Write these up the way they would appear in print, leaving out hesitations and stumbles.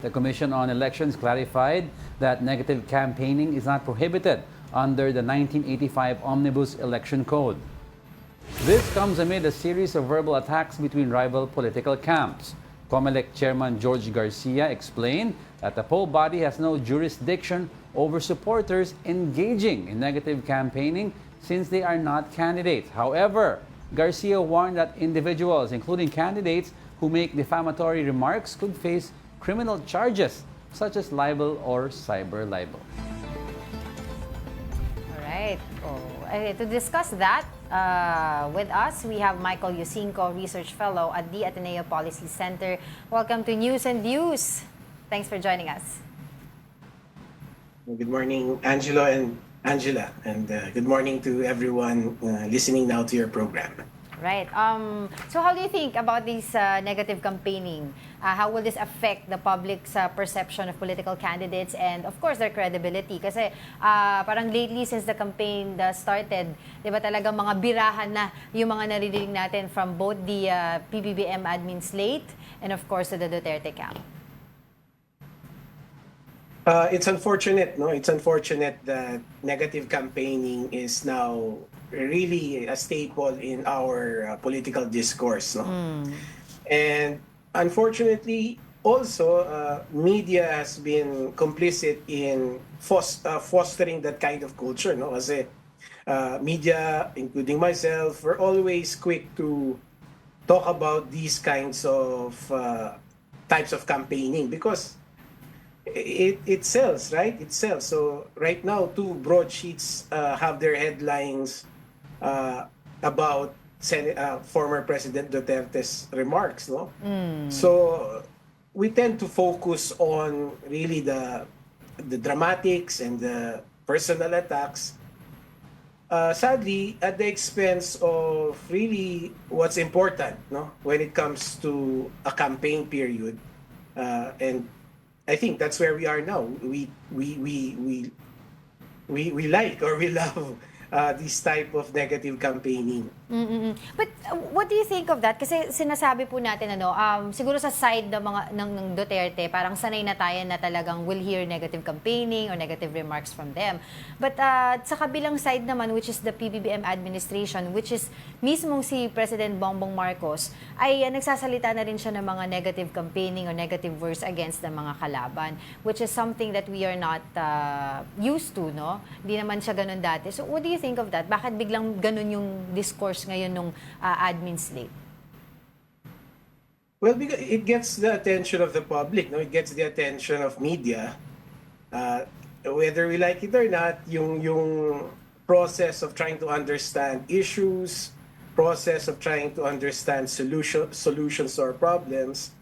The Commission on Elections clarified that negative campaigning is not prohibited under the 1985 Omnibus Election Code. This comes amid a series of verbal attacks between rival political camps. COMELEC Chairman George Garcia explained that the poll body has no jurisdiction over supporters engaging in negative campaigning since they are not candidates. However, Garcia warned that individuals, including candidates, who make defamatory remarks could face criminal charges such as libel or cyber libel. All right. To discuss that with us, we have Michael Yusingco, Research Fellow at the Ateneo Policy Center. Welcome to News and Views. Thanks for joining us. Good morning, Angelo and Angela, and good morning to everyone listening now to your program. Right. So how do you think about this negative campaigning? How will this affect the public's perception of political candidates and, of course, their credibility? Kasi parang lately, since the campaign started, di ba talagang mga birahan na yung mga naririnig natin from both the PBBM admin slate and, of course, the Duterte camp? It's unfortunate, no? It's unfortunate that negative campaigning is now really a staple in our political discourse, no? And unfortunately, also, media has been complicit in fostering that kind of culture, no? Kasi media, including myself, we're always quick to talk about these kinds of types of campaigning because it sells, right? It sells. So right now, two broadsheets have their headlines about former President Duterte's remarks, no? So we tend to focus on really the dramatics and the personal attacks. Sadly, at the expense of really what's important, no? When it comes to a campaign period, and I think that's where we are now. We like or we love this type of negative campaigning. But what do you think of that? Kasi sinasabi po natin siguro sa side ng Duterte, parang sanay na tayo na talagang we'll hear negative campaigning or negative remarks from them. But sa kabilang side naman, which is the PBBM administration, which is mismong si President Bongbong Marcos, ay nagsasalita na rin siya ng mga negative campaigning or negative words against ng mga kalaban, which is something that we are not used to, no? Hindi naman siya ganun dati. So what do you think of that? Bakit biglang ganun yung discourse ngayon nung admin slate? Well, because it gets the attention of the public, no? It gets the attention of media. Whether we like it or not, yung process of trying to understand issues, process of trying to understand solutions or problems,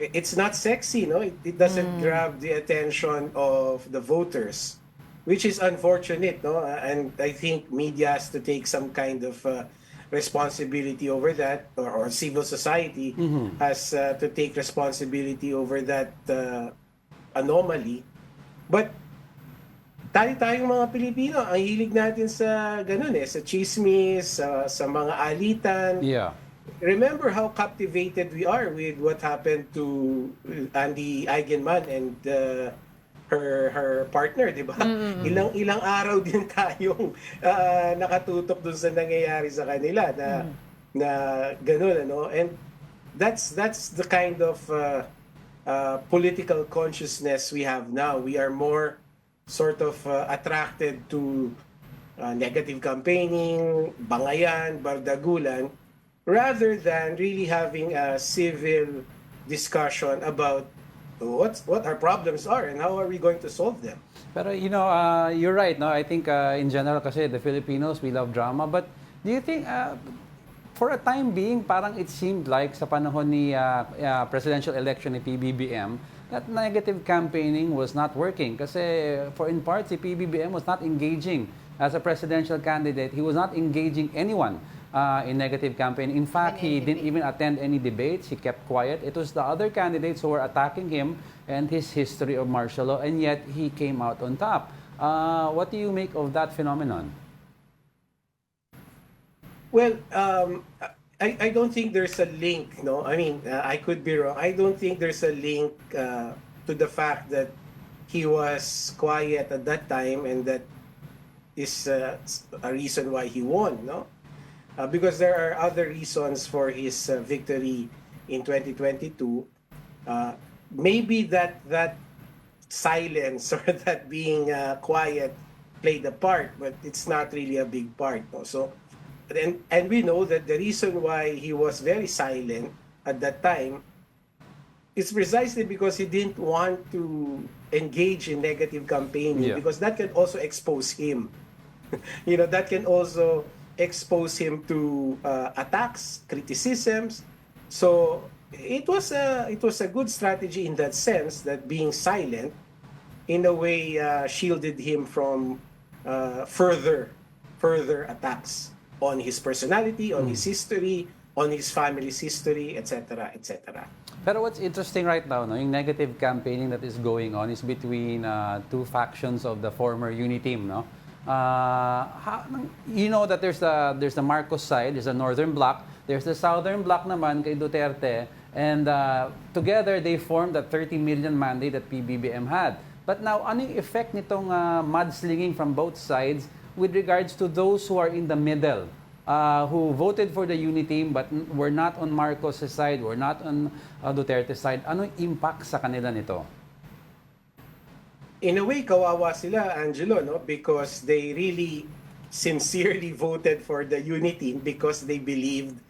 it's not sexy, no? It doesn't grab the attention of the voters, which is unfortunate, no? And I think media has to take some kind of responsibility over that, or civil society has to take responsibility over that anomaly. But tayong mga Pilipino, ang hilig natin sa ganun sa chismis, sa mga alitan. Yeah. Remember how captivated we are with what happened to Andy Eigenman and her partner, di ba? Ilang araw din tayong nakatutok dun sa nangyayari sa kanila na ganun, ano? And that's the kind of political consciousness we have now. We are more sort of attracted to negative campaigning, bangayan, bardagulan, rather than really having a civil discussion about what our problems are and how are we going to solve them. Pero you're right, no? I think in general kasi the Filipinos, we love drama. But do you think for a time being, parang it seemed like sa panahon ni presidential election ni PBBM, that negative campaigning was not working. Kasi in part, si PBBM was not engaging as a presidential candidate. He was not engaging anyone in negative campaign. In fact, he didn't even attend any debates. He kept quiet. It was the other candidates who were attacking him and his history of martial law, and yet he came out on top. What do you make of that phenomenon? Well, I don't think there's a link, no? I mean, I could be wrong. I don't think there's a link to the fact that he was quiet at that time, and that is a reason why he won, no? Because there are other reasons for his victory in 2022. Maybe that silence or that being quiet played a part, but it's not really a big part, no? So, and we know that the reason why he was very silent at that time is precisely because he didn't want to engage in negative campaigning, Yeah. because that can also expose him. That can also expose him to attacks, criticisms. So it was a good strategy in that sense, that being silent in a way shielded him from further attacks on his personality, on his history, on his family's history, etc., etc. Pero what's interesting right now, no, yung negative campaigning that is going on is between two factions of the former Uni team, no? You know that there's the Marcos side, there's the northern bloc, there's the southern bloc naman kay Duterte, and together they formed the 30 million mandate that PBBM had. But now, ano yung effect nitong mudslinging from both sides with regards to those who are in the middle? Who voted for the Uni team but were not on Marcos' side, were not on Duterte's side. Anong impact sa kanila nito? In a way, kawawa sila, Angelo, no? Because they really sincerely voted for the Uni team because they believed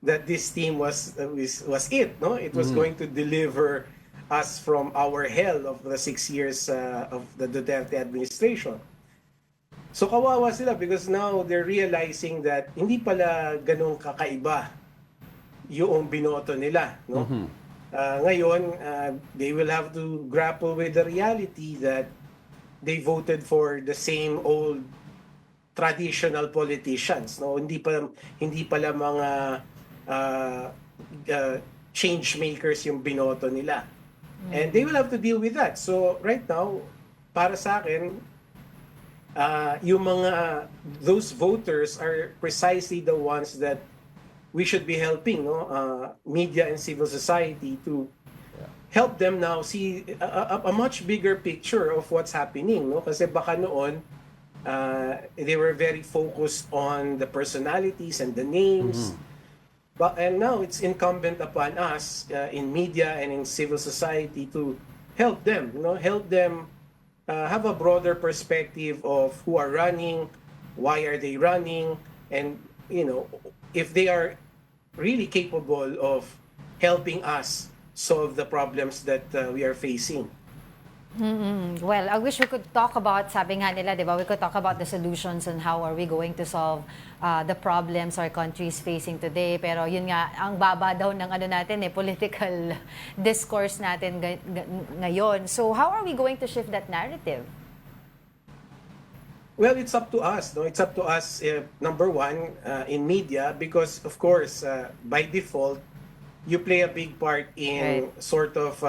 that this team was it, no? It was going to deliver us from our hell of the 6 years of the Duterte administration. So kawawa sila because now they're realizing that hindi pala ganun kakaiba yung binoto nila, no? Ngayon, they will have to grapple with the reality that they voted for the same old traditional politicians, no? Hindi pala mga change makers yung binoto nila. And they will have to deal with that. So right now, para sa akin, those voters are precisely the ones that we should be helping, no? Media and civil society to help them now see a much bigger picture of what's happening, no? Kasi baka noon they were very focused on the personalities and the names. And now it's incumbent upon us in media and in civil society to help them, help them have a broader perspective of who are running, why are they running, and if they are really capable of helping us solve the problems that we are facing. Well, I wish we could talk about, sabi nga nila, di ba, we could talk about the solutions and how are we going to solve the problems our country is facing today. Pero yun nga, ang baba daw ng natin, political discourse natin ngayon. So how are we going to shift that narrative? Well, it's up to us, no? It's up to us, number one, in media, because of course, by default, you play a big part in sort of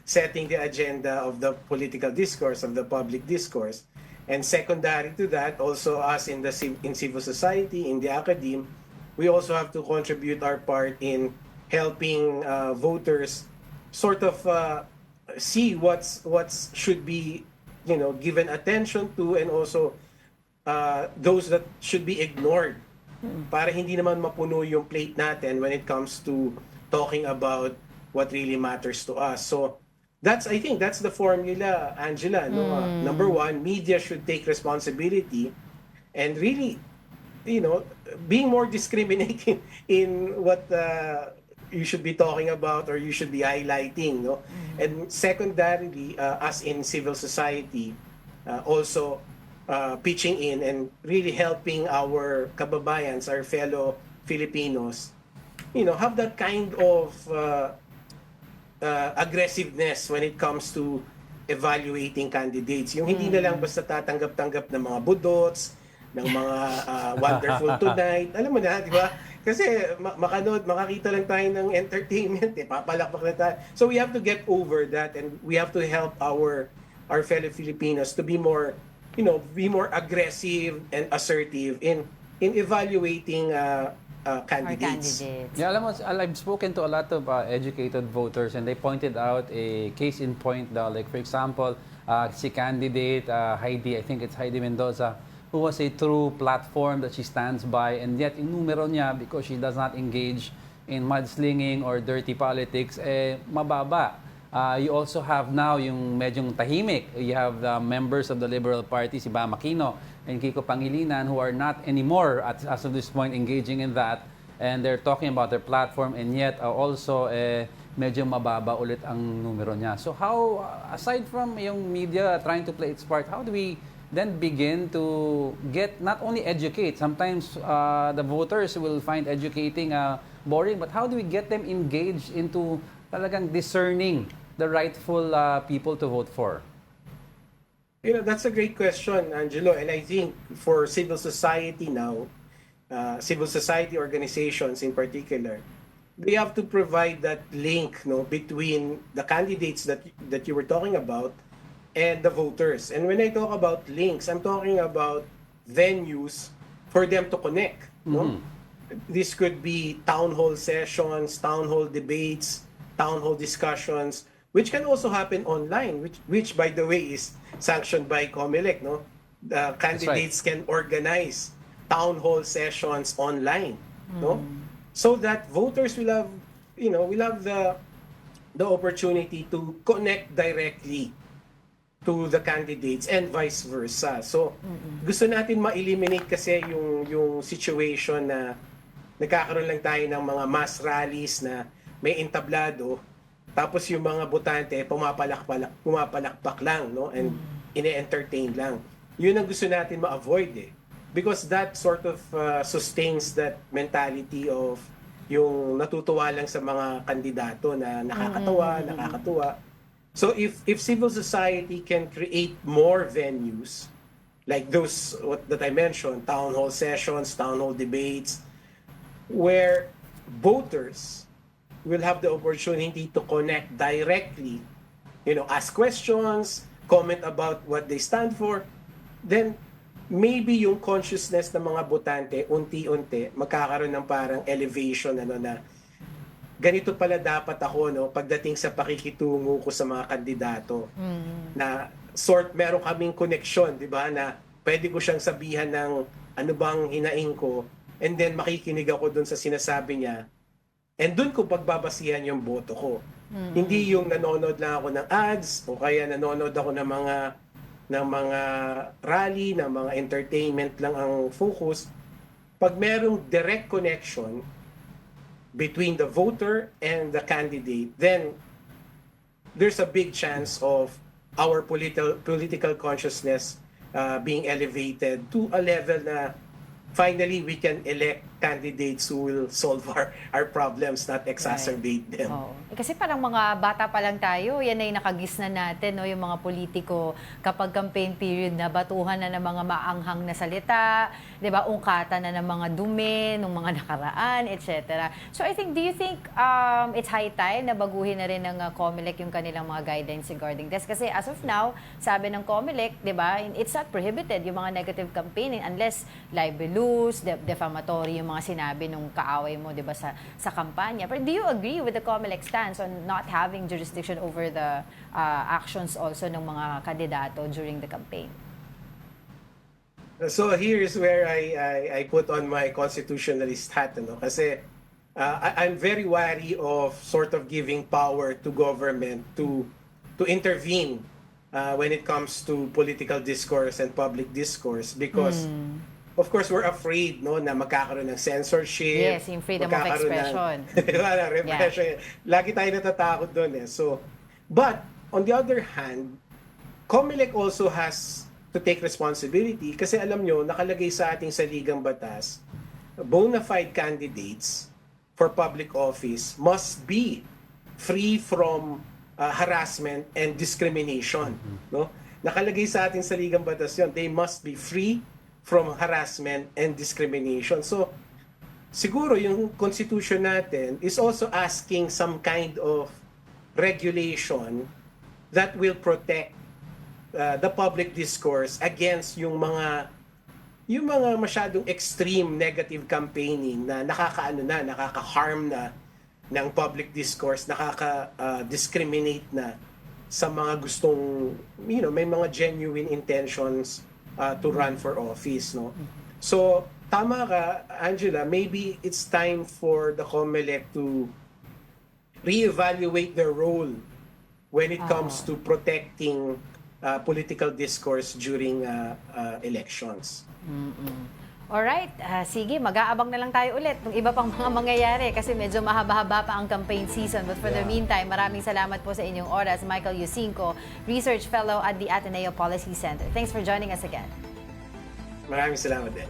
setting the agenda of the political discourse, of the public discourse. And secondary to that, also us in civil society, in the academe, we also have to contribute our part in helping voters sort of see what's should be given attention to, and also those that should be ignored, para hindi naman mapuno yung plate natin when it comes to talking about what really matters to us. So I think that's the formula, Angela. No? Number one, media should take responsibility and really, being more discriminating in what you should be talking about or you should be highlighting. No? And secondarily, us in civil society, also pitching in and really helping our kababayans, our fellow Filipinos, have that kind of aggressiveness when it comes to evaluating candidates. Yung hindi na lang basta tatanggap-tanggap ng mga budots, ng mga wonderful tonight. Alam mo na, di ba? Kasi makakita lang tayo ng entertainment, papalakpak na tayo. So we have to get over that, and we have to help our fellow Filipinos to be more, be more aggressive and assertive in evaluating Or candidates. candidates. Yeah, alam mo, I've spoken to a lot of educated voters and they pointed out a case in point daw. Like for example, si candidate Heidi, I think it's Heidi Mendoza, who was a true platform that she stands by, and yet yung numero niya, because she does not engage in mudslinging or dirty politics, mababa. You also have now yung medyong tahimik. You have the members of the Liberal Party, si Bam Aquino and Kiko Pangilinan, who are not anymore as of this point engaging in that. And they're talking about their platform, and yet also medyo mababa ulit ang numero niya. So how, aside from yung media trying to play its part, how do we then begin to get, not only educate, sometimes the voters will find educating boring, but how do we get them engaged into talagang discerning the rightful people to vote for? That's a great question, Angelo. And I think for civil society now, civil society organizations in particular, they have to provide that link, between the candidates that you were talking about and the voters. And when I talk about links, I'm talking about venues for them to connect. This could be town hall sessions, town hall debates, town hall discussions, which can also happen online, which by the way is sanctioned by COMELEC. The candidates can organize town hall sessions online, so that voters will have, will have the opportunity to connect directly to the candidates and vice versa. So gusto natin ma-eliminate kasi yung situation na nagkakaroon lang tayo ng mga mass rallies na may entablado, tapos yung mga botante pumapalakpak lang, and ine-entertain lang. Yun ang gusto natin ma-avoid because that sort of sustains that mentality of yung natutuwa lang sa mga kandidato na nakakatuwa. So if civil society can create more venues like those that I mentioned, town hall sessions, town hall debates, where voters will have the opportunity to connect directly, ask questions, comment about what they stand for, then maybe yung consciousness ng mga botante unti-unti magkakaroon ng parang elevation na ganito pala dapat ako pagdating sa pakikitungo ko sa mga kandidato. Na meron kaming connection, 'di ba, na pwede ko siyang sabihan ng ano bang hinaing ko, and then makikinig ako dun sa sinasabi niya. And dun ko pagbabasihan yung boto ko. Hindi yung nanonood lang ako ng ads o kaya nanonood ako ng mga rally, ng mga entertainment lang ang focus. Pag merong direct connection between the voter and the candidate, then there's a big chance of our political consciousness being elevated to a level na finally we can elect candidates who will solve our problems, not exacerbate them. Oh. Kasi parang mga bata pa lang tayo, yan ay nakagisna natin, yung mga politiko kapag campaign period na batuhan na ng mga maanghang na salita, 'di ba? Ungkatan na ng mga dumi, ng mga nakaraan, etc. So do you think it's high time na baguhin na rin ng COMELEC yung kanilang mga guidelines regarding this? Kasi as of now, sabi ng COMELEC, 'di ba, it's not prohibited yung mga negative campaigning unless libelous, defamatory yung mga sinabi nung kaaway mo, 'di ba, sa kampanya. But do you agree with the COMELEC stance on not having jurisdiction over the actions also ng mga kandidato during the campaign? So here's where I put on my constitutionalist hat, kasi I'm very wary of sort of giving power to government to intervene when it comes to political discourse and public discourse, because of course, we're afraid na magkakaroon ng censorship. Yes, yung freedom of expression. Repression. Lagi tayo natatakot doon. So, but on the other hand, COMELEC also has to take responsibility kasi alam nyo, nakalagay sa ating saligang batas, bona fide candidates for public office must be free from harassment and discrimination. Nakalagay sa ating saligang batas yun. They must be free from harassment and discrimination. So, siguro yung constitution natin is also asking some kind of regulation that will protect the public discourse against yung yung mga masyadong extreme negative campaigning na nakaka-harm na ng public discourse, nakaka-discriminate na sa mga gustong, may mga genuine intentions to run for office, no? So, tama ka, Angela, maybe it's time for the COMELEC to reevaluate their role when it comes to protecting political discourse during elections. Alright, sige, mag-aabang na lang tayo ulit ng iba pang mga mangyayari kasi medyo mahaba-haba pa ang campaign season. But for the meantime, maraming salamat po sa inyong oras. Michael Yusingco, Research Fellow at the Ateneo Policy Center. Thanks for joining us again. Maraming salamat din.